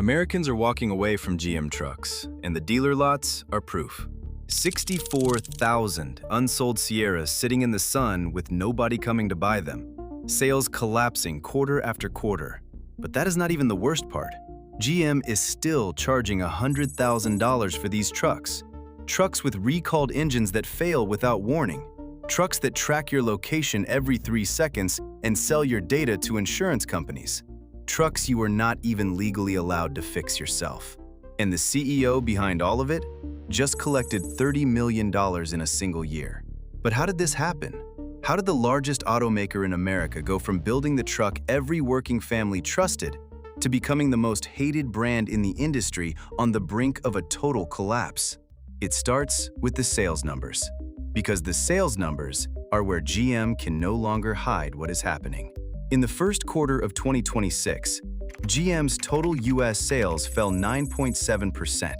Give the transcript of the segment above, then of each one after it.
Americans are walking away from GM trucks, and the dealer lots are proof. 64,000 unsold Sierras sitting in the sun with nobody coming to buy them. Sales collapsing quarter after quarter. But that is not even the worst part. GM is still charging $100,000 for these trucks. Trucks with recalled engines that fail without warning. Trucks that track your location every 3 seconds and sell your data to insurance companies. Trucks you are not even legally allowed to fix yourself. And the CEO behind all of it just collected $30 million in a single year. But how did this happen? How did the largest automaker in America go from building the truck every working family trusted to becoming the most hated brand in the industry on the brink of a total collapse? It starts with the sales numbers. Because the sales numbers are where GM can no longer hide what is happening. In the first quarter of 2026, GM's total US sales fell 9.7%.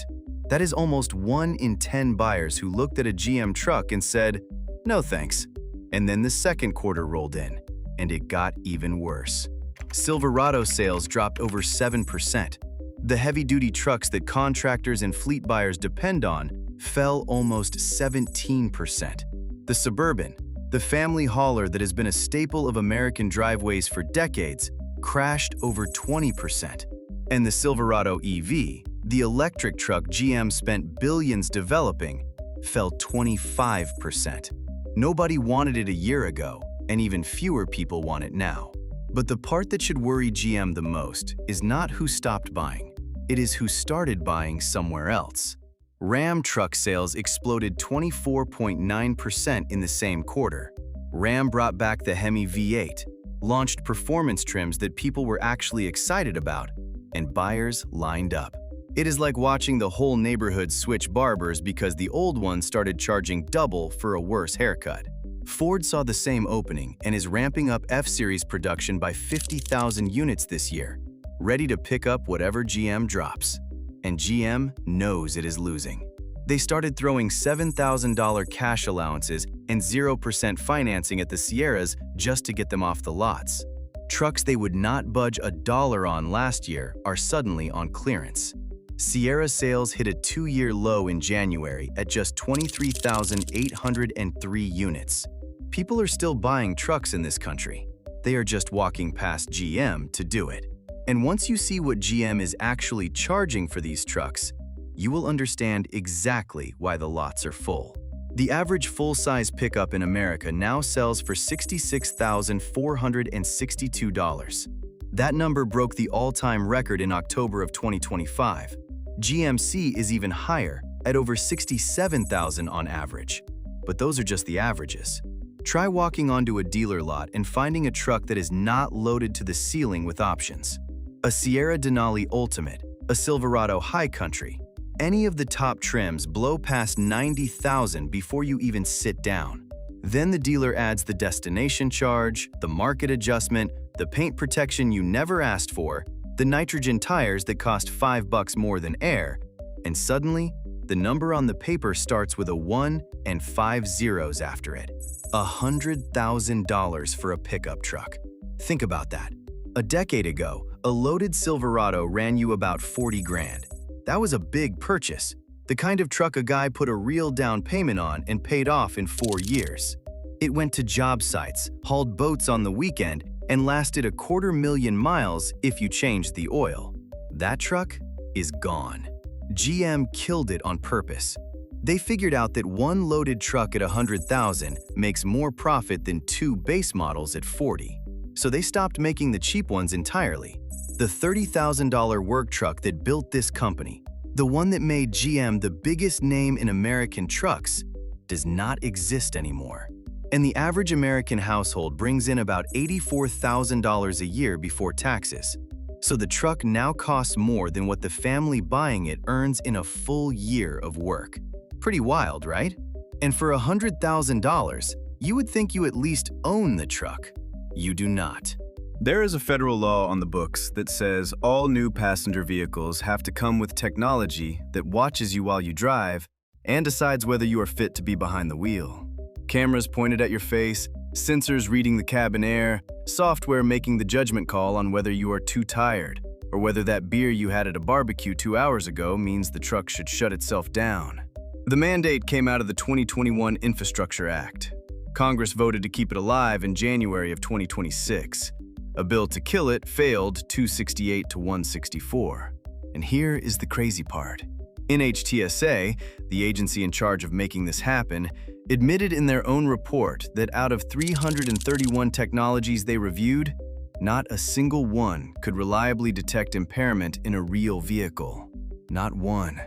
That is almost 1 in 10 buyers who looked at a GM truck and said, "No thanks." And then the second quarter rolled in, and it got even worse. Silverado sales dropped over 7%. The heavy-duty trucks that contractors and fleet buyers depend on fell almost 17%. The Suburban, the family hauler that has been a staple of American driveways for decades, crashed over 20%. And the Silverado EV, the electric truck GM spent billions developing, fell 25%. Nobody wanted it a year ago, and even fewer people want it now. But the part that should worry GM the most is not who stopped buying. It is who started buying somewhere else. Ram truck sales exploded 24.9% in the same quarter. Ram brought back the Hemi V8, launched performance trims that people were actually excited about, and buyers lined up. It is like watching the whole neighborhood switch barbers because the old one started charging double for a worse haircut. Ford saw the same opening and is ramping up F-Series production by 50,000 units this year, ready to pick up whatever GM drops. And GM knows it is losing. They started throwing $7,000 cash allowances and 0% financing at the Sierras just to get them off the lots. Trucks they would not budge a dollar on last year are suddenly on clearance. Sierra sales hit a 2-year low in January at just 23,803 units. People are still buying trucks in this country. They are just walking past GM to do it. And once you see what GM is actually charging for these trucks, you will understand exactly why the lots are full. The average full-size pickup in America now sells for $66,462. That number broke the all-time record in October of 2025. GMC is even higher, at over $67,000 on average. But those are just the averages. Try walking onto a dealer lot and finding a truck that is not loaded to the ceiling with options. A Sierra Denali Ultimate, a Silverado High Country, any of the top trims blow past $90,000 before you even sit down. Then the dealer adds the destination charge, the market adjustment, the paint protection you never asked for, the nitrogen tires that cost $5 more than air, and suddenly, the number on the paper starts with a 1 and 5 zeros after it. $100,000 for a pickup truck. Think about that. A decade ago, a loaded Silverado ran you about 40 grand. That was a big purchase, the kind of truck a guy put a real down payment on and paid off in 4 years. It went to job sites, hauled boats on the weekend, and lasted 250,000 miles if you changed the oil. That truck is gone. GM killed it on purpose. They figured out that one loaded truck at $100,000 makes more profit than 2 base models at $40,000. So they stopped making the cheap ones entirely. The $30,000 work truck that built this company, the one that made GM the biggest name in American trucks, does not exist anymore. And the average American household brings in about $84,000 a year before taxes. So the truck now costs more than what the family buying it earns in a full year of work. Pretty wild, right? And for $100,000, you would think you at least own the truck. You do not. There is a federal law on the books that says all new passenger vehicles have to come with technology that watches you while you drive and decides whether you are fit to be behind the wheel. Cameras pointed at your face, sensors reading the cabin air, software making the judgment call on whether you are too tired. or whether that beer you had at a barbecue 2 hours ago means the truck should shut itself down. The mandate came out of the 2021 Infrastructure Act. Congress voted to keep it alive in January of 2026. A bill to kill it failed 268 to 164. And here is the crazy part. NHTSA, the agency in charge of making this happen, admitted in their own report that out of 331 technologies they reviewed, not a single one could reliably detect impairment in a real vehicle. Not one.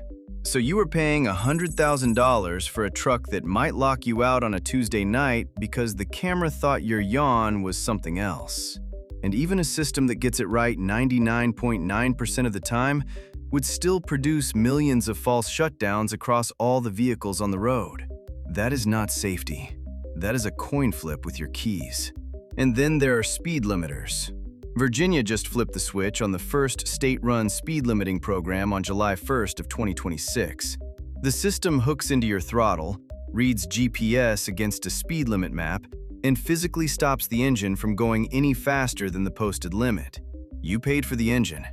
So you were paying $100,000 for a truck that might lock you out on a Tuesday night because the camera thought your yawn was something else. And even a system that gets it right 99.9% of the time would still produce millions of false shutdowns across all the vehicles on the road. That is not safety. That is a coin flip with your keys. And then there are speed limiters. Virginia just flipped the switch on the first state-run speed limiting program on July 1st of 2026. The system hooks into your throttle, reads GPS against a speed limit map, and physically stops the engine from going any faster than the posted limit. You paid for the engine.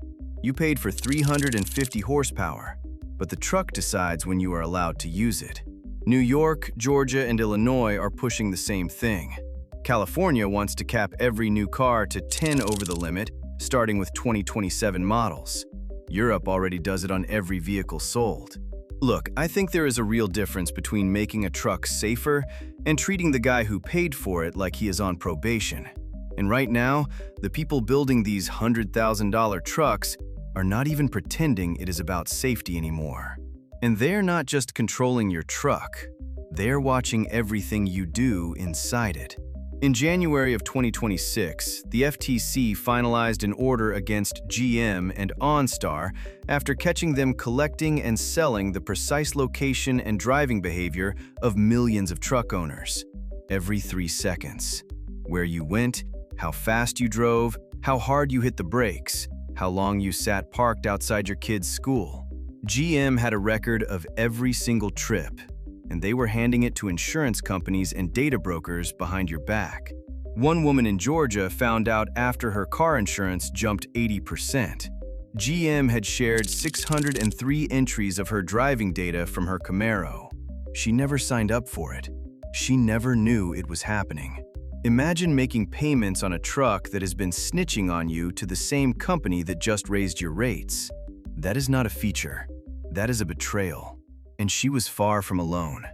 You paid for 350 horsepower, but the truck decides when you are allowed to use it. New York, Georgia, and Illinois are pushing the same thing. California wants to cap every new car to 10 over the limit, starting with 2027 models. Europe already does it on every vehicle sold. Look, I think there is a real difference between making a truck safer and treating the guy who paid for it like he is on probation. And right now, the people building these $100,000 trucks are not even pretending it is about safety anymore. And they're not just controlling your truck, they're watching everything you do inside it. In January of 2026, the FTC finalized an order against GM and OnStar after catching them collecting and selling the precise location and driving behavior of millions of truck owners. Every 3 seconds. Where you went, how fast you drove, how hard you hit the brakes, how long you sat parked outside your kid's school. GM had a record of every single trip, and they were handing it to insurance companies and data brokers behind your back. One woman in Georgia found out after her car insurance jumped 80%. GM had shared 603 entries of her driving data from her Camaro. She never signed up for it. She never knew it was happening. Imagine making payments on a truck that has been snitching on you to the same company that just raised your rates. That is not a feature. That is a betrayal. And she was far from alone.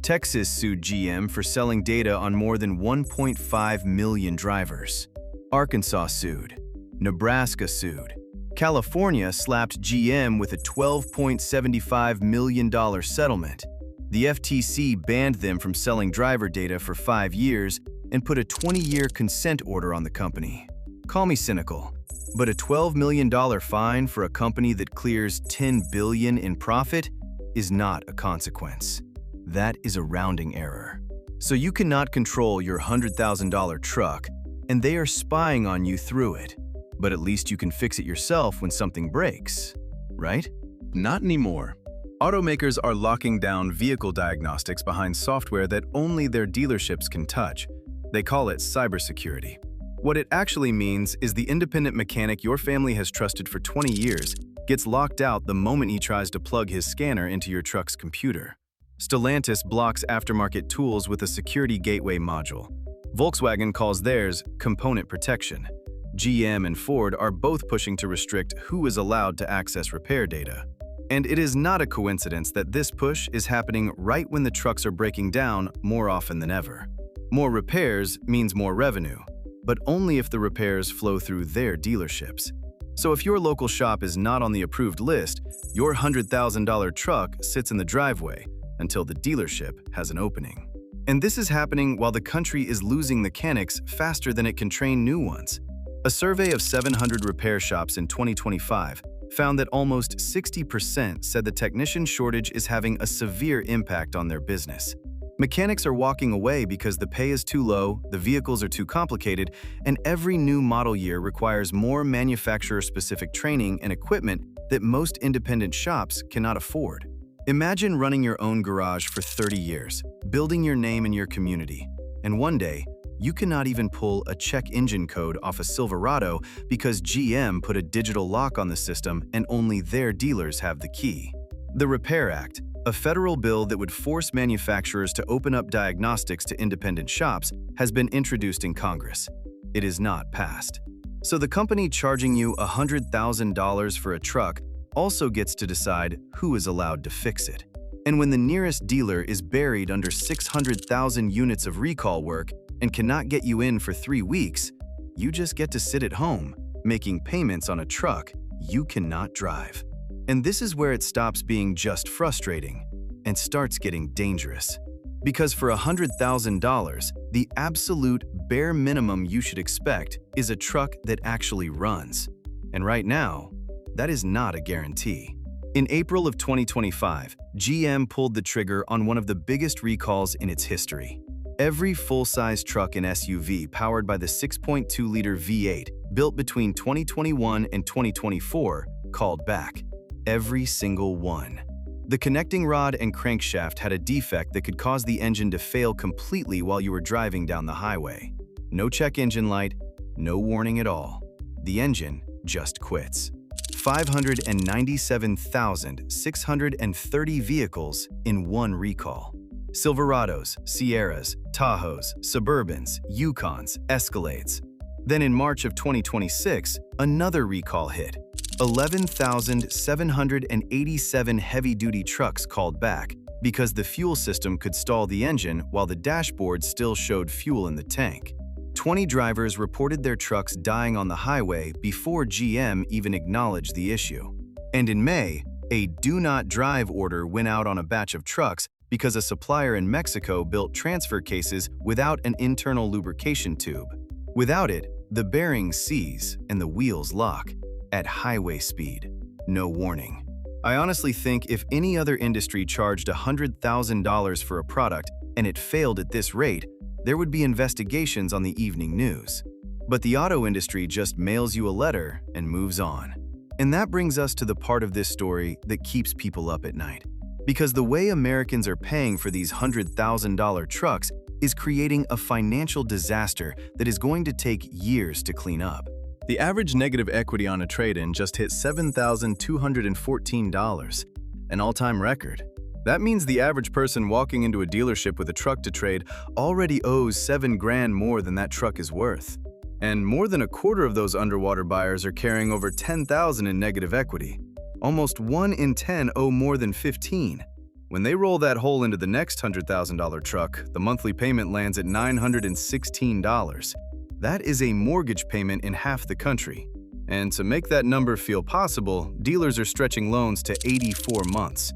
Texas sued GM for selling data on more than 1.5 million drivers. Arkansas sued. Nebraska sued. California slapped GM with a $12.75 million settlement. The FTC banned them from selling driver data for 5 years and put a 20-year consent order on the company. Call me cynical, but a $12 million fine for a company that clears $10 billion in profit is not a consequence. That is a rounding error. So you cannot control your $100,000 truck, and they are spying on you through it. But at least you can fix it yourself when something breaks, right? Not anymore. Automakers are locking down vehicle diagnostics behind software that only their dealerships can touch. They call it cybersecurity. What it actually means is the independent mechanic your family has trusted for 20 years gets locked out the moment he tries to plug his scanner into your truck's computer. Stellantis blocks aftermarket tools with a security gateway module. Volkswagen calls theirs component protection. GM and Ford are both pushing to restrict who is allowed to access repair data. And it is not a coincidence that this push is happening right when the trucks are breaking down more often than ever. More repairs means more revenue, but only if the repairs flow through their dealerships. So if your local shop is not on the approved list, your $100,000 truck sits in the driveway until the dealership has an opening. And this is happening while the country is losing mechanics faster than it can train new ones. A survey of 700 repair shops in 2025 found that almost 60% said the technician shortage is having a severe impact on their business. Mechanics are walking away because the pay is too low, the vehicles are too complicated, and every new model year requires more manufacturer-specific training and equipment that most independent shops cannot afford. Imagine running your own garage for 30 years, building your name in your community, and one day, You cannot even pull a check engine code off a Silverado because GM put a digital lock on the system and only their dealers have the key. The Repair Act, a federal bill that would force manufacturers to open up diagnostics to independent shops, has been introduced in Congress. It is not passed. So the company charging you $100,000 for a truck also gets to decide who is allowed to fix it. And when the nearest dealer is buried under 600,000 units of recall work and cannot get you in for 3 weeks, you just get to sit at home, making payments on a truck you cannot drive. And this is where it stops being just frustrating and starts getting dangerous. Because for $100,000, the absolute bare minimum you should expect is a truck that actually runs. And right now, that is not a guarantee. In April of 2025, GM pulled the trigger on one of the biggest recalls in its history. Every full-size truck and SUV powered by the 6.2-liter V8 built between 2021 and 2024 called back. Every single one. The connecting rod and crankshaft had a defect that could cause the engine to fail completely while you were driving down the highway. No check engine light, no warning at all. The engine just quits. 597,630 vehicles in one recall. Silverados, Sierras, Tahoes, Suburbans, Yukons, Escalades. Then in March of 2026, another recall hit. 11,787 heavy-duty trucks called back because the fuel system could stall the engine while the dashboard still showed fuel in the tank. 20 drivers reported their trucks dying on the highway before GM even acknowledged the issue. And in May, a do not drive order went out on a batch of trucks because a supplier in Mexico built transfer cases without an internal lubrication tube. Without it, the bearings seize and the wheels lock. At highway speed, no warning. I honestly think if any other industry charged $100,000 for a product and it failed at this rate, there would be investigations on the evening news. But the auto industry just mails you a letter and moves on. And that brings us to the part of this story that keeps people up at night. Because the way Americans are paying for these $100,000 trucks is creating a financial disaster that is going to take years to clean up. The average negative equity on a trade-in just hit $7,214, an all-time record. That means the average person walking into a dealership with a truck to trade already owes $7 grand more than that truck is worth. And more than a quarter of those underwater buyers are carrying over $10,000 in negative equity. Almost 1 in 10 owe more than $15,000. When they roll that hole into the next $100,000 truck, the monthly payment lands at $916. That is a mortgage payment in half the country. And to make that number feel possible, dealers are stretching loans to 84 months,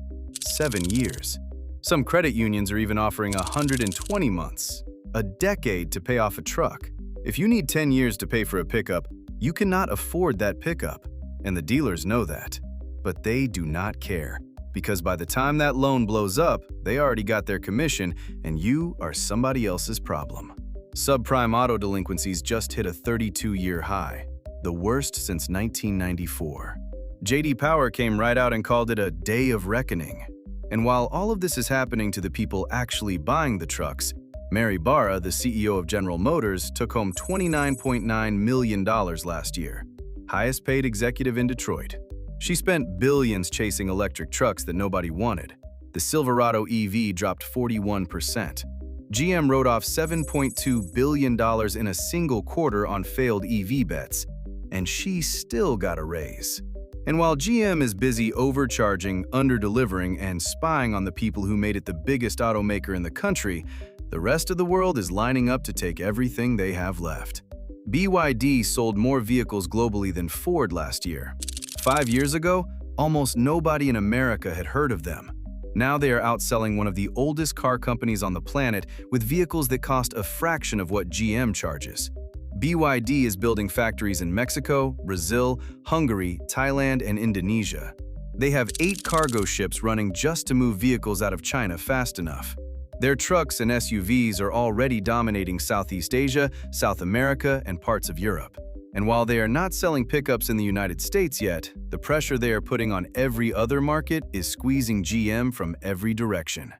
7 years. Some credit unions are even offering 120 months, a decade to pay off a truck. If you need 10 years to pay for a pickup, you cannot afford that pickup, and the dealers know that. But they do not care, because by the time that loan blows up, they already got their commission, and you are somebody else's problem. Subprime auto delinquencies just hit a 32-year high, the worst since 1994. J.D. Power came right out and called it a day of reckoning. And while all of this is happening to the people actually buying the trucks, Mary Barra, the CEO of General Motors, took home $29.9 million last year, highest paid executive in Detroit. She spent billions chasing electric trucks that nobody wanted. The Silverado EV dropped 41%. GM wrote off $7.2 billion in a single quarter on failed EV bets, and she still got a raise. And while GM is busy overcharging, underdelivering, and spying on the people who made it the biggest automaker in the country, the rest of the world is lining up to take everything they have left. BYD sold more vehicles globally than Ford last year. 5 years ago, almost nobody in America had heard of them. Now they are outselling one of the oldest car companies on the planet with vehicles that cost a fraction of what GM charges. BYD is building factories in Mexico, Brazil, Hungary, Thailand, and Indonesia. They have 8 cargo ships running just to move vehicles out of China fast enough. Their trucks and SUVs are already dominating Southeast Asia, South America, and parts of Europe. And while they are not selling pickups in the United States yet, the pressure they are putting on every other market is squeezing GM from every direction.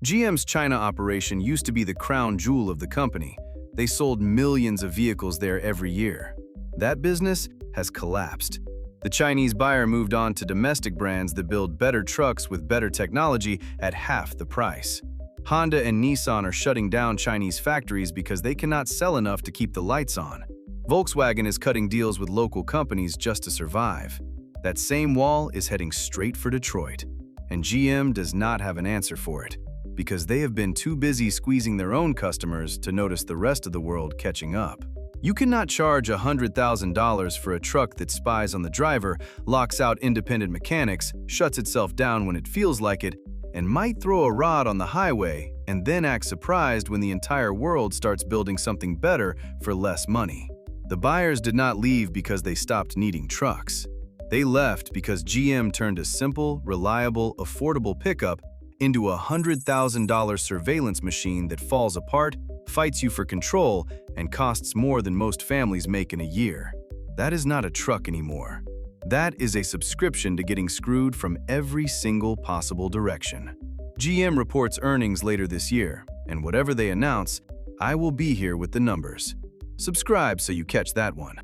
GM's China operation used to be the crown jewel of the company. They sold millions of vehicles there every year. That business has collapsed. The Chinese buyer moved on to domestic brands that build better trucks with better technology at half the price. Honda and Nissan are shutting down Chinese factories because they cannot sell enough to keep the lights on. Volkswagen is cutting deals with local companies just to survive. That same wall is heading straight for Detroit, and GM does not have an answer for it, because they have been too busy squeezing their own customers to notice the rest of the world catching up. You cannot charge $100,000 for a truck that spies on the driver, locks out independent mechanics, shuts itself down when it feels like it, and might throw a rod on the highway and then act surprised when the entire world starts building something better for less money. The buyers did not leave because they stopped needing trucks. They left because GM turned a simple, reliable, affordable pickup into a $100,000 surveillance machine that falls apart, fights you for control, and costs more than most families make in a year. That is not a truck anymore. That is a subscription to getting screwed from every single possible direction. GM reports earnings later this year, and whatever they announce, I will be here with the numbers. Subscribe so you catch that one.